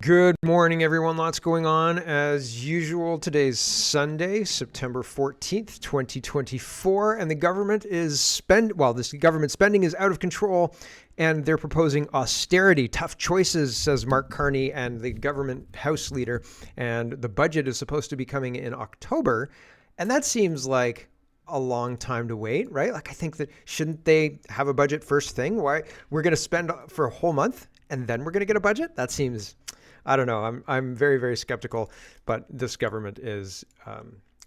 Good morning, everyone. Lots going on as usual. Today's Sunday, September 14th, 2024, and the government is this government spending is out of control, and they're proposing austerity. Tough choices, says Mark Carney and the government House leader, and the budget is supposed to be coming in October, and that seems like a long time to wait, right? Like, I think that shouldn't they have a budget first thing? Why we're going to spend for a whole month and then we're going to get a budget? That seems, I don't know. I'm very, very skeptical, but this government is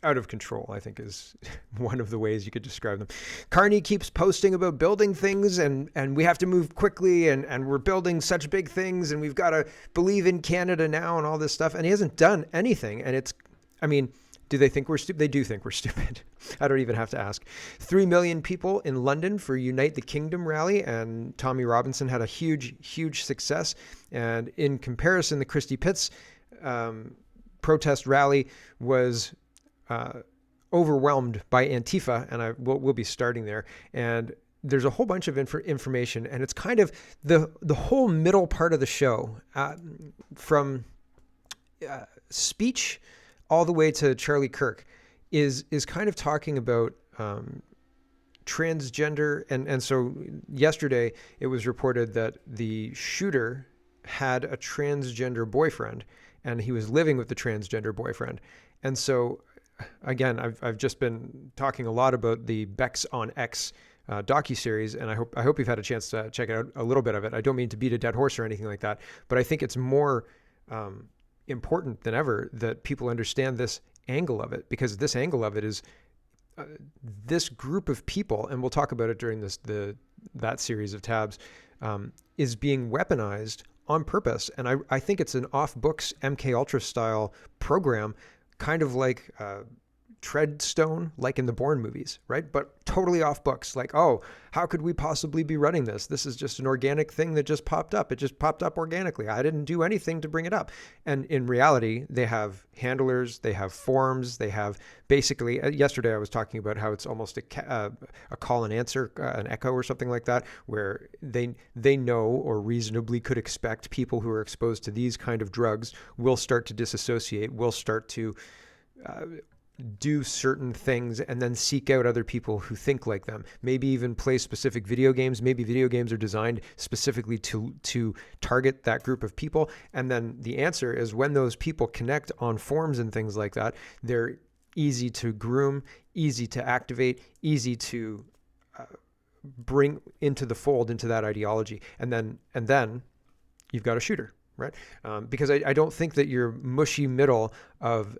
out of control, I think, is one of the ways you could describe them. Carney keeps posting about building things and we have to move quickly and we're building such big things and we've got to believe in Canada now and all this stuff. And he hasn't done anything. And do they think we're stupid? They do think we're stupid. I don't even have to ask. 3 million people in London for Unite the Kingdom rally, and Tommy Robinson had a huge, huge success. And in comparison, the Christie Pitts protest rally was overwhelmed by Antifa, and we'll be starting there. And there's a whole bunch of information, and it's kind of the whole middle part of the show, from speech all the way to Charlie Kirk is kind of talking about transgender. And so yesterday it was reported that the shooter had a transgender boyfriend and he was living with the transgender boyfriend. And so again, I've just been talking a lot about the Bex on X docuseries, and I hope you've had a chance to check out a little bit of it. I don't mean to beat a dead horse or anything like that, but I think it's more important than ever that people understand this angle of it, because this angle of it is this group of people, and we'll talk about it during that series of tabs, is being weaponized on purpose. And I think it's an off-books MK Ultra style program, kind of like Treadstone, like in the Bourne movies, right? But totally off books. Like, oh, how could we possibly be running this? This is just an organic thing that just popped up. It just popped up organically. I didn't do anything to bring it up. And in reality, they have handlers, they have forms, they have basically, yesterday I was talking about how it's almost a call and answer, an echo or something like that, where they know or reasonably could expect people who are exposed to these kind of drugs will start to disassociate, will start to do certain things and then seek out other people who think like them. Maybe even play specific video games. Maybe video games are designed specifically to target that group of people. And then the answer is, when those people connect on forums and things like that, they're easy to groom, easy to activate, easy to bring into the fold, into that ideology. And then you've got a shooter, right? Because I don't think that your mushy middle of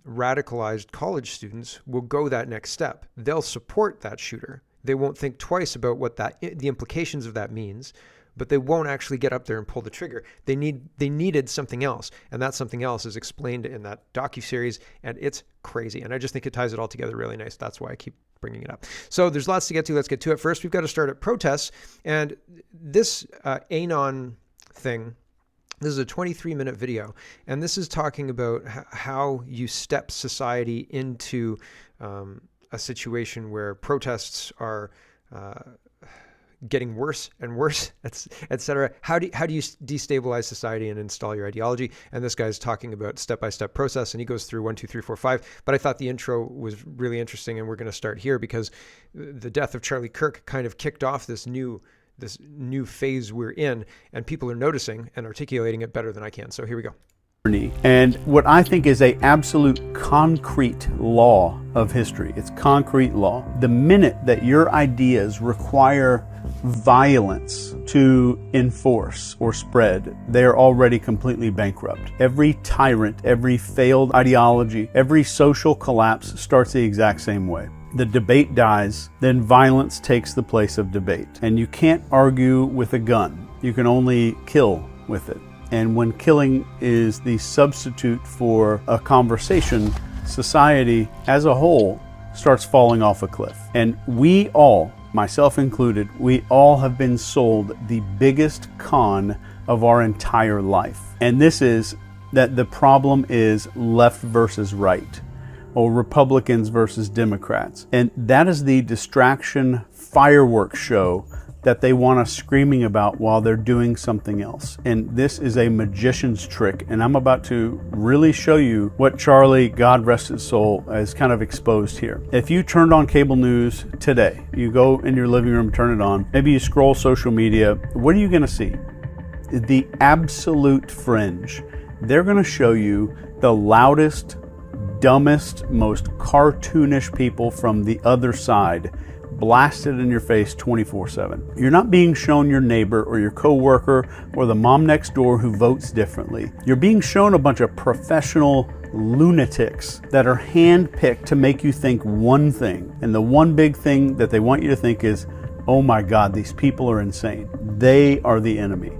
radicalized college students will go that next step. They'll support that shooter. They won't think twice about what the implications of that means, but they won't actually get up there and pull the trigger. They needed something else, and that something else is explained in that docuseries, and it's crazy. And I just think it ties it all together really nice. That's why I keep bringing it up. So there's lots to get to. Let's get to it. First, we've got to start at protests, and this Anon thing. This is a 23-minute video, and this is talking about how you step society into a situation where protests are getting worse and worse, et cetera. How do you destabilize society and install your ideology? And this guy's talking about step-by-step process, and he goes through 1, 2, 3, 4, 5. But I thought the intro was really interesting, and we're going to start here because the death of Charlie Kirk kind of kicked off this new phase we're in, and people are noticing and articulating it better than I can. So here we go. And what I think is a absolute concrete law of history. It's concrete law. The minute that your ideas require violence to enforce or spread, they're already completely bankrupt. Every tyrant, every failed ideology, every social collapse starts the exact same way. The debate dies, then violence takes the place of debate. And you can't argue with a gun. You can only kill with it. And when killing is the substitute for a conversation, society as a whole starts falling off a cliff. And we all, myself included, we all have been sold the biggest con of our entire life. And this is that the problem is left versus right, or Republicans versus Democrats. And that is the distraction fireworks show that they want us screaming about while they're doing something else. And this is a magician's trick. And I'm about to really show you what Charlie, God rest his soul, has kind of exposed here. If you turned on cable news today, you go in your living room, turn it on, maybe you scroll social media, what are you going to see? The absolute fringe. They're going to show you the loudest, dumbest, most cartoonish people from the other side blasted in your face 24/7. You're not being shown your neighbor or your coworker or the mom next door who votes differently. You're being shown a bunch of professional lunatics that are handpicked to make you think one thing. And the one big thing that they want you to think is, oh my God, these people are insane. They are the enemy.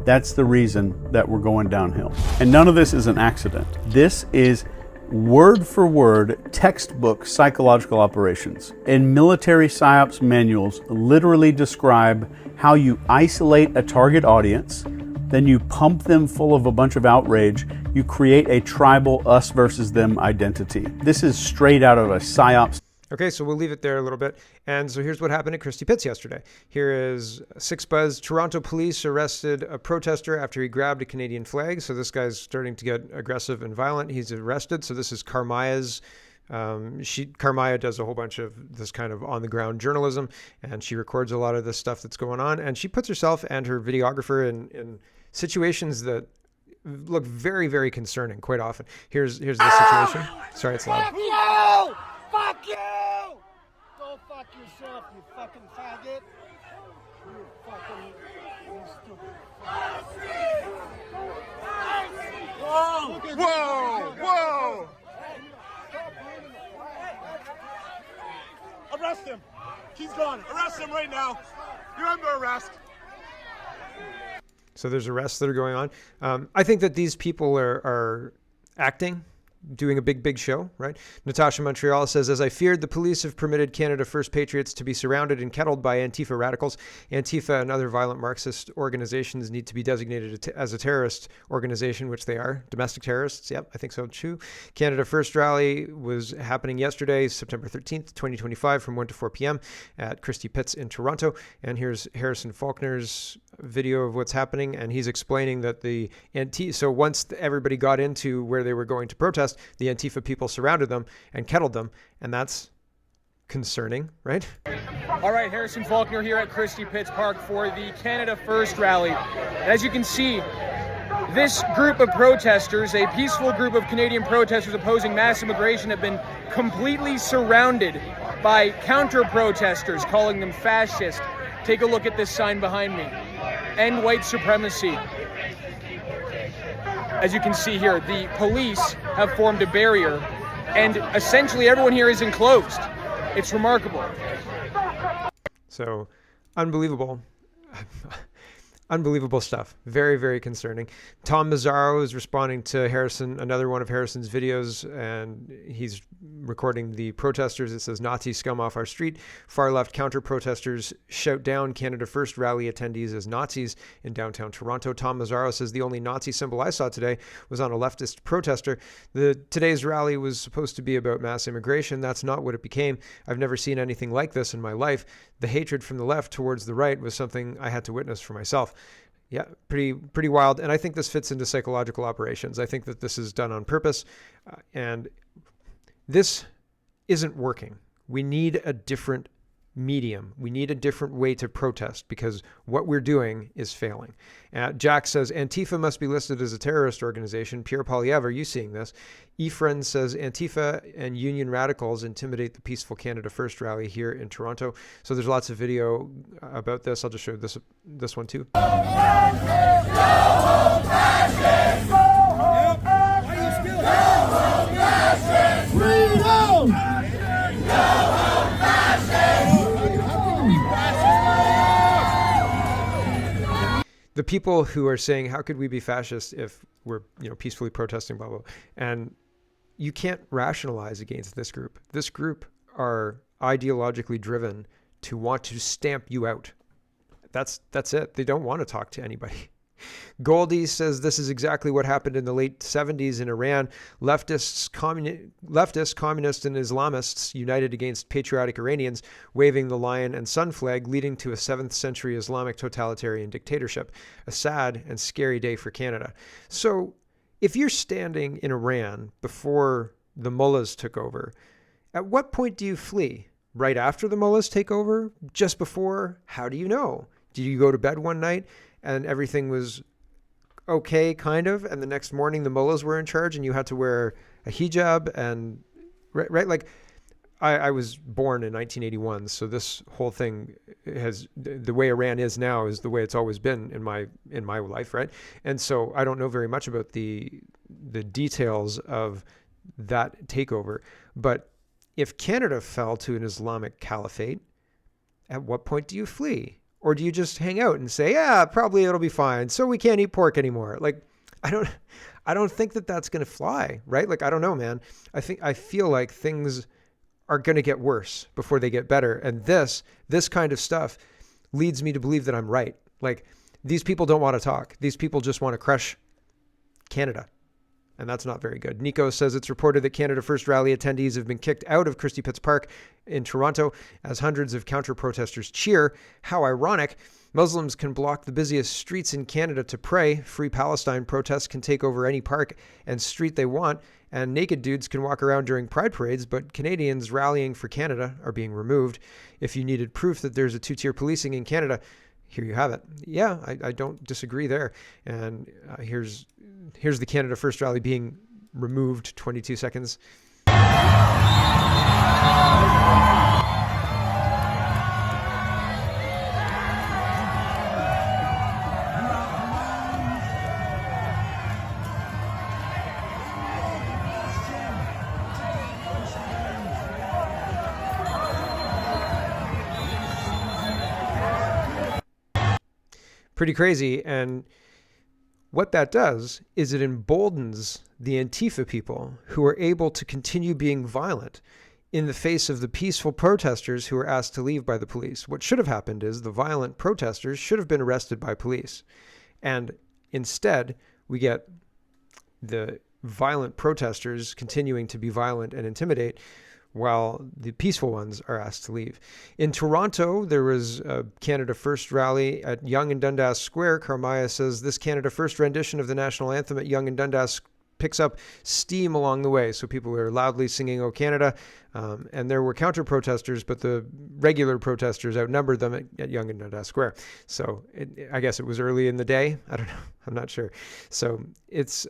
That's the reason that we're going downhill. And none of this is an accident. This is word for word textbook psychological operations. And military psyops manuals literally describe how you isolate a target audience, then you pump them full of a bunch of outrage, you create a tribal us versus them identity. This is straight out of a psyops. Okay, so we'll leave it there a little bit. And so here's what happened at Christie Pitts yesterday. Here is 6 Buzz. Toronto police arrested a protester after he grabbed a Canadian flag. So this guy's starting to get aggressive and violent. He's arrested. So this is Carmaya's. Carmaya does a whole bunch of this kind of on-the-ground journalism, and she records a lot of this stuff that's going on. And she puts herself and her videographer in situations that look very, very concerning quite often. Here's the situation. Sorry, it's loud. Fuck you! Go fuck yourself, you fucking faggot. You fucking stupid. Whoa! Whoa! Whoa! Arrest him! He's gone. Arrest him right now. You're under arrest. So there's arrests that are going on. I think that these people are acting, doing a big show, right? Natasha Montreal says, as I feared, the police have permitted Canada First patriots to be surrounded and kettled by Antifa radicals. Antifa and other violent Marxist organizations need to be designated as a terrorist organization, which they are. Domestic terrorists. Yep, I think so too. Canada First rally was happening yesterday, September 13th, 2025, from 1 to 4 p.m. at Christie Pitts in Toronto. And here's Harrison Faulkner's video of what's happening, and he's explaining that so once everybody got into where they were going to protest, the Antifa people surrounded them and kettled them, and that's concerning, right? All right, Harrison Faulkner here at Christie Pitts Park for the Canada First rally. As you can see, this group of protesters, a peaceful group of Canadian protesters opposing mass immigration, have been completely surrounded by counter-protesters, calling them fascist. Take a look at this sign behind me. End white supremacy. As you can see here, the police have formed a barrier, and essentially everyone here is enclosed. It's remarkable. So, unbelievable. Unbelievable stuff. Very, very concerning. Tom Mazzaro is responding to another one of Harrison's videos, and he's recording the protesters. It says, Nazi scum off our street. Far left counter-protesters shout down Canada First rally attendees as Nazis in downtown Toronto. Tom Mazzaro says the only Nazi symbol I saw today was on a leftist protester. Today's rally was supposed to be about mass immigration. That's not what it became. I've never seen anything like this in my life. The hatred from the left towards the right was something I had to witness for myself. Yeah, pretty wild. And I think this fits into psychological operations. I think that this is done on purpose, and this isn't working. We need a different medium. We need a different way to protest because what we're doing is failing. Jack says, Antifa must be listed as a terrorist organization. Pierre Poilievre, are you seeing this? Efren says, Antifa and union radicals intimidate the peaceful Canada First rally here in Toronto. So there's lots of video about this. I'll just show this one too. The people who are saying, how could we be fascist if we're, peacefully protesting, blah, blah, blah. And you can't rationalize against this group. This group are ideologically driven to want to stamp you out. That's it. They don't want to talk to anybody. Goldie says this is exactly what happened in the late 70s in Iran. Leftists, communists, and Islamists united against patriotic Iranians, waving the lion and sun flag, leading to a 7th century Islamic totalitarian dictatorship. A sad and scary day for Canada. So if you're standing in Iran before the mullahs took over, at what point do you flee? Right after the mullahs take over? Just before? How do you know? Did you go to bed one night and everything was okay, kind of, and the next morning the mullahs were in charge and you had to wear a hijab and, right? Like, I was born in 1981, so this whole thing has, the way Iran is now is the way it's always been in my life, right? And so I don't know very much about the details of that takeover, but if Canada fell to an Islamic caliphate, at what point do you flee? Or do you just hang out and say, yeah, probably it'll be fine, so we can't eat pork anymore? Like, I don't think that that's going to fly, right? Like, I don't know, man. I feel like things are going to get worse before they get better. And this kind of stuff leads me to believe that I'm right. Like, these people don't want to talk. These people just want to crush Canada. And that's not very good. Nico says it's reported that Canada First rally attendees have been kicked out of Christie Pitts Park in Toronto as hundreds of counter-protesters cheer. How ironic. Muslims can block the busiest streets in Canada to pray. Free Palestine protests can take over any park and street they want. And naked dudes can walk around during pride parades, but Canadians rallying for Canada are being removed. If you needed proof that there's a two-tier policing in Canada, here you have it. Yeah, I don't disagree there. And here's the Canada First rally being removed, 22 seconds. Pretty crazy. And what that does is it emboldens the Antifa people who are able to continue being violent in the face of the peaceful protesters who were asked to leave by the police. What should have happened is the violent protesters should have been arrested by police. And instead, we get the violent protesters continuing to be violent and intimidate while the peaceful ones are asked to leave. In Toronto, there was a Canada First rally at Yonge and Dundas Square. Carmaya says this Canada First rendition of the national anthem at Yonge and Dundas picks up steam along the way. So people are loudly singing "O Canada," and there were counter-protesters, but the regular protesters outnumbered them at Yonge and Dundas Square. So I guess it was early in the day. I don't know. I'm not sure. So it's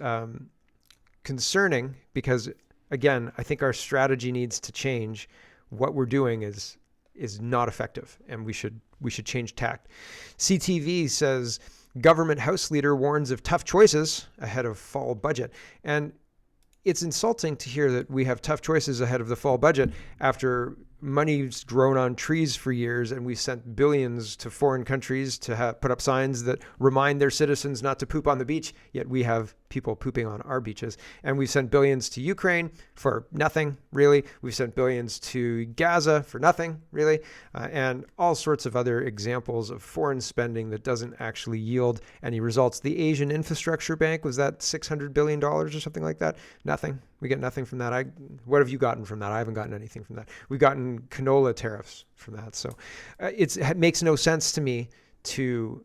concerning because, again, I think our strategy needs to change. What we're doing is not effective, and we should change tact. CTV says government House leader warns of tough choices ahead of fall budget. And it's insulting to hear that we have tough choices ahead of the fall budget after money's grown on trees for years and we sent billions to foreign countries to put up signs that remind their citizens not to poop on the beach, yet we have people pooping on our beaches. And we've sent billions to Ukraine for nothing, really. We've sent billions to Gaza for nothing, really. And all sorts of other examples of foreign spending that doesn't actually yield any results. The Asian Infrastructure Bank, was that $600 billion or something like that? Nothing. We get nothing from that. What have you gotten from that? I haven't gotten anything from that. We've gotten canola tariffs from that. So it makes no sense to me to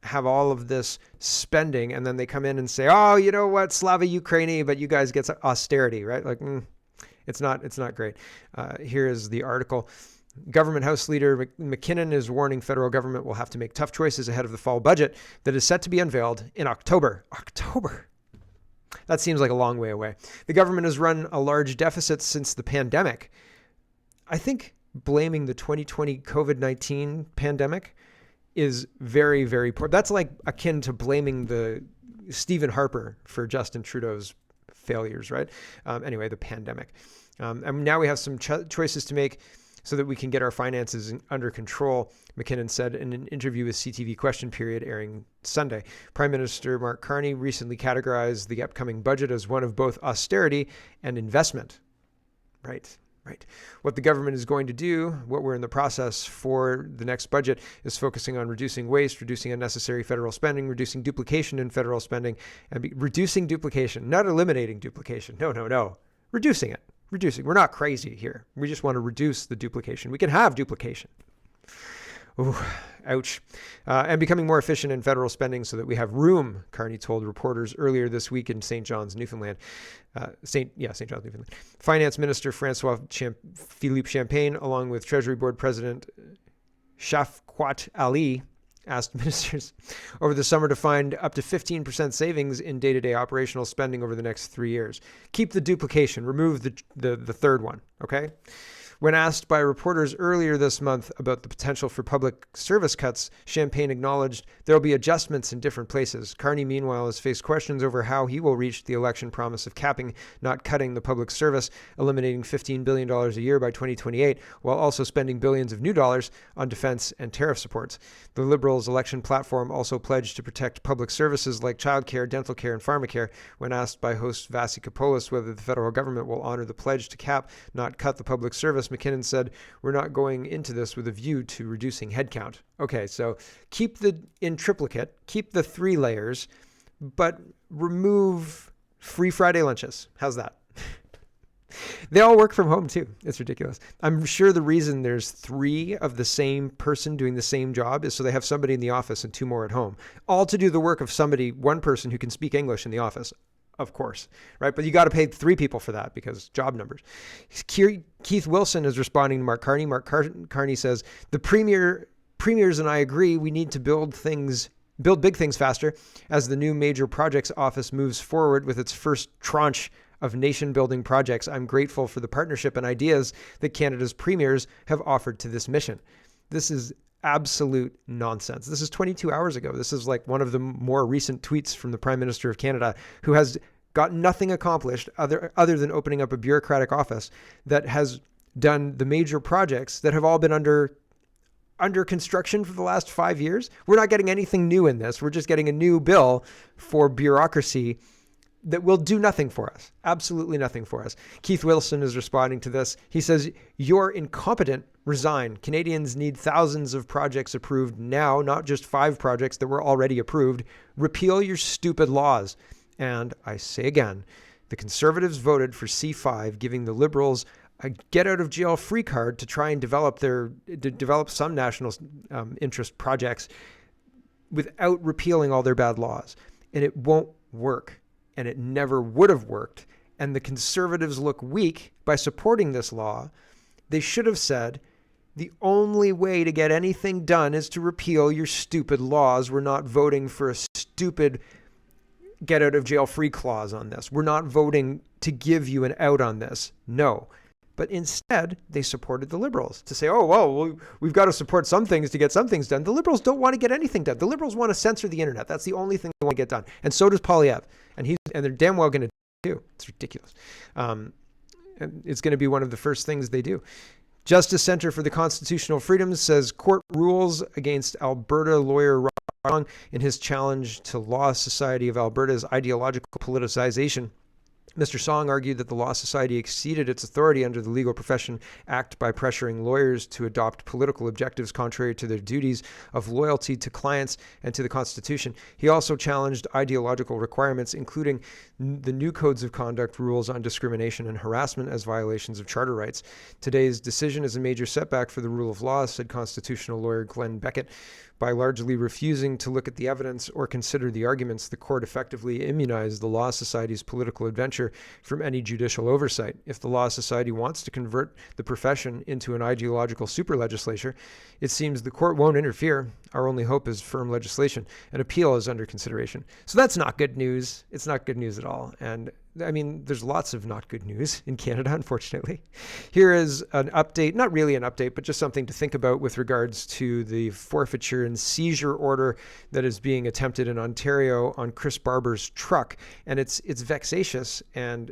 have all of this spending and then they come in and say, oh, you know what, Slava Ukraini, but you guys get austerity, right? Like, it's not great. Here is the article. Government House Leader McKinnon is warning federal government will have to make tough choices ahead of the fall budget that is set to be unveiled in October. October. That seems like a long way away. The government has run a large deficit since the pandemic. I think blaming the 2020 COVID-19 pandemic is very, very poor. That's like akin to blaming the Stephen Harper for Justin Trudeau's failures, right? Anyway, the pandemic. And now we have some choices to make so that we can get our finances under control, McKinnon said in an interview with CTV Question Period airing Sunday. Prime Minister Mark Carney recently categorized the upcoming budget as one of both austerity and investment. Right. Right. What the government is going to do, what we're in the process for the next budget, is focusing on reducing waste, reducing unnecessary federal spending, reducing duplication in federal spending, and reducing duplication, not eliminating duplication. No. Reducing it. Reducing. We're not crazy here. We just want to reduce the duplication. We can have duplication. Ooh, ouch. And becoming more efficient in federal spending so that we have room, Carney told reporters earlier this week in St. John's, Newfoundland. St. John's, Newfoundland. Finance Minister Philippe Champagne, along with Treasury Board President Shafqat Ali, asked ministers over the summer to find up to 15% savings in day-to-day operational spending over the next 3 years. Keep the duplication. Remove the third one, okay? When asked by reporters earlier this month about the potential for public service cuts, Champagne acknowledged there will be adjustments in different places. Carney, meanwhile, has faced questions over how he will reach the election promise of capping, not cutting the public service, eliminating $15 billion a year by 2028, while also spending billions of new dollars on defense and tariff supports. The Liberals' election platform also pledged to protect public services like childcare, dental care, and pharmacare. When asked by host Vasi Kapoulas whether the federal government will honor the pledge to cap, not cut the public service, McKinnon said, "We're not going into this with a view to reducing headcount." Okay, so keep in triplicate, keep the 3 layers, but remove free Friday lunches. How's that? They all work from home too. It's ridiculous. I'm sure the reason there's 3 of the same person doing the same job is so they have somebody in the office and 2 more at home, all to do the work of one person who can speak English in the office. Of course, right? But you got to pay 3 people for that because job numbers. Keith Wilson is responding to Mark Carney. Mark Carney says, the premiers and I agree we need to build big things faster as the new major projects office moves forward with its first tranche of nation-building projects. I'm grateful for the partnership and ideas that Canada's premiers have offered to this mission. This is absolute nonsense. This is 22 hours ago. This is like one of the more recent tweets from the Prime Minister of Canada, who has got nothing accomplished other than opening up a bureaucratic office that has done the major projects that have all been under construction for the last 5 years. We're not getting anything new in this. We're just getting a new bill for bureaucracy that will do nothing for us. Absolutely nothing for us. Keith Wilson is responding to this. He says, "You're incompetent. Resign. Canadians need thousands of projects approved now, not just 5 projects that were already approved. Repeal your stupid laws." And I say again, the Conservatives voted for C5, giving the Liberals a get-out-of-jail-free card to try and develop some national interest projects without repealing all their bad laws. And it won't work. And it never would have worked. And the Conservatives look weak by supporting this law. They should have said, the only way to get anything done is to repeal your stupid laws. We're not voting for a stupid get-out-of-jail-free clause on this. We're not voting to give you an out on this. No. But instead, they supported the Liberals to say, oh, well, we've got to support some things to get some things done. The Liberals don't want to get anything done. The Liberals want to censor the internet. That's the only thing they want to get done. And so does Poilievre. And they're damn well going to do too. It's ridiculous. And it's going to be one of the first things they do. Justice Center for the Constitutional Freedoms says court rules against Alberta lawyer Rob Song in his challenge to Law Society of Alberta's ideological politicization. Mr. Song argued that the Law Society exceeded its authority under the Legal Profession Act by pressuring lawyers to adopt political objectives contrary to their duties of loyalty to clients and to the Constitution. He also challenged ideological requirements, including the new codes of conduct rules on discrimination and harassment as violations of charter rights. Today's decision is a major setback for the rule of law, said constitutional lawyer Glenn Beckett. By largely refusing to look at the evidence or consider the arguments, the court effectively immunized the Law Society's political adventure from any judicial oversight. If the Law Society wants to convert the profession into an ideological super legislature, it seems the court won't interfere. Our only hope is firm legislation. An appeal is under consideration. So that's not good news. It's not good news at all. And I mean, there's lots of not good news in Canada, unfortunately. Here is an update, not really an update, but just something to think about with regards to the forfeiture and seizure order that is being attempted in Ontario on Chris Barber's truck. And it's vexatious and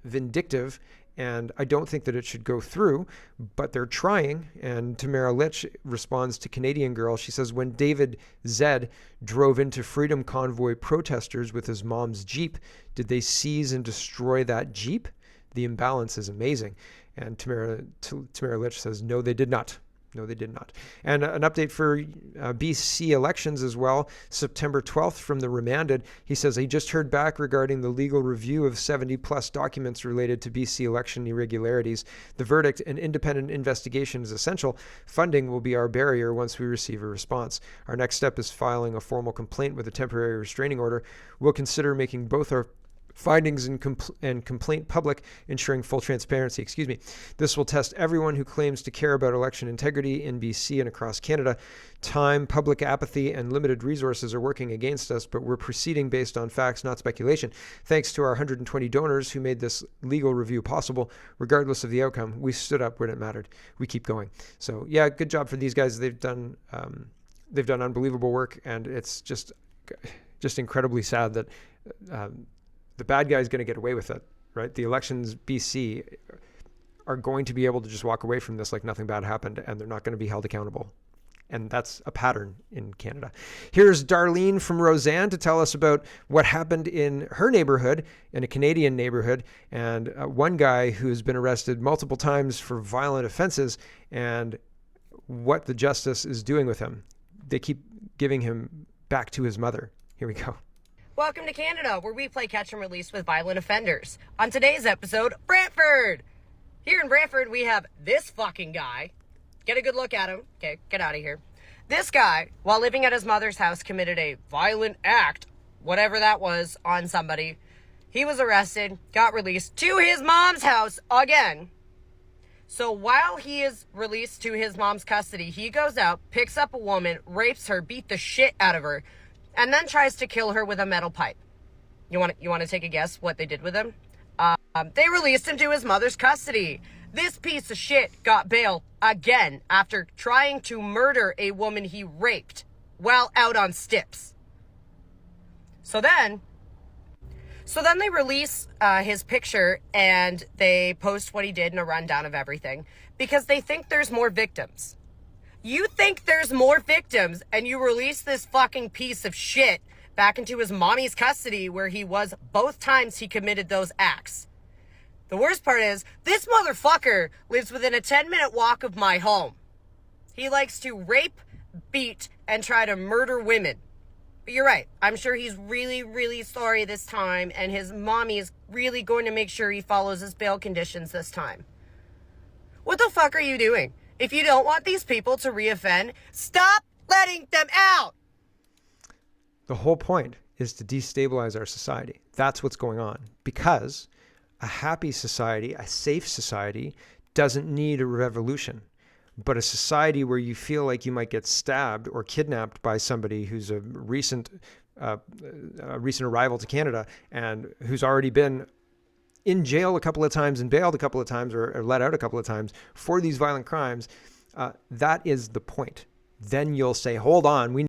vindictive. And I don't think that it should go through, but they're trying. And Tamara Litch responds to Canadian Girl. She says, when David Zed drove into Freedom Convoy protesters with his mom's Jeep, did they seize and destroy that Jeep? The imbalance is amazing. And Tamara Litch says, no, they did not. No, they did not. And an update for BC elections as well. September 12th from the remanded. He says he just heard back regarding the legal review of 70 plus documents related to BC election irregularities. The verdict, an independent investigation is essential. Funding will be our barrier once we receive a response. Our next step is filing a formal complaint with a temporary restraining order. We'll consider making both our findings and complaint public, ensuring full transparency. This will test everyone who claims to care about election integrity in BC and across Canada. Time, public apathy, and limited resources are working against us, but we're proceeding based on facts, not speculation. Thanks to our 120 donors who made this legal review possible, regardless of the outcome, we stood up when it mattered. We keep going. So yeah, good job for these guys. They've done unbelievable work, and it's just incredibly sad that the bad guy is going to get away with it, right? The elections BC are going to be able to just walk away from this like nothing bad happened, and they're not going to be held accountable. And that's a pattern in Canada. Here's Darlene from Roseanne to tell us about what happened in her neighborhood, in a Canadian neighborhood, and one guy who has been arrested multiple times for violent offenses and what the justice is doing with him. They keep giving him back to his mother. Here we go. Welcome to Canada, where we play catch and release with violent offenders. On today's episode, Brantford. Here in Brantford, we have this fucking guy. Get a good look at him. Okay, get out of here. This guy, while living at his mother's house, committed a violent act, whatever that was, on somebody. He was arrested, got released to his mom's house again. So while he is released to his mom's custody, he goes out, picks up a woman, rapes her, beat the shit out of her, and then tries to kill her with a metal pipe. You want to take a guess what they did with him? They released him to his mother's custody. This piece of shit got bail again after trying to murder a woman he raped while out on stips. So then they release his picture and they post what he did in a rundown of everything because they think there's more victims. You think there's more victims and you release this fucking piece of shit back into his mommy's custody where he was both times he committed those acts. The worst part is, this motherfucker lives within a 10-minute walk of my home. He likes to rape, beat, and try to murder women. But you're right. I'm sure he's really, really sorry this time, and his mommy is really going to make sure he follows his bail conditions this time. What the fuck are you doing? If you don't want these people to reoffend, stop letting them out! The whole point is to destabilize our society. That's what's going on. Because a happy society, a safe society, doesn't need a revolution. But a society where you feel like you might get stabbed or kidnapped by somebody who's a recent arrival to Canada and who's already been in jail a couple of times and bailed a couple of times or let out a couple of times for these violent crimes, that is the point. Then you'll say, hold on, we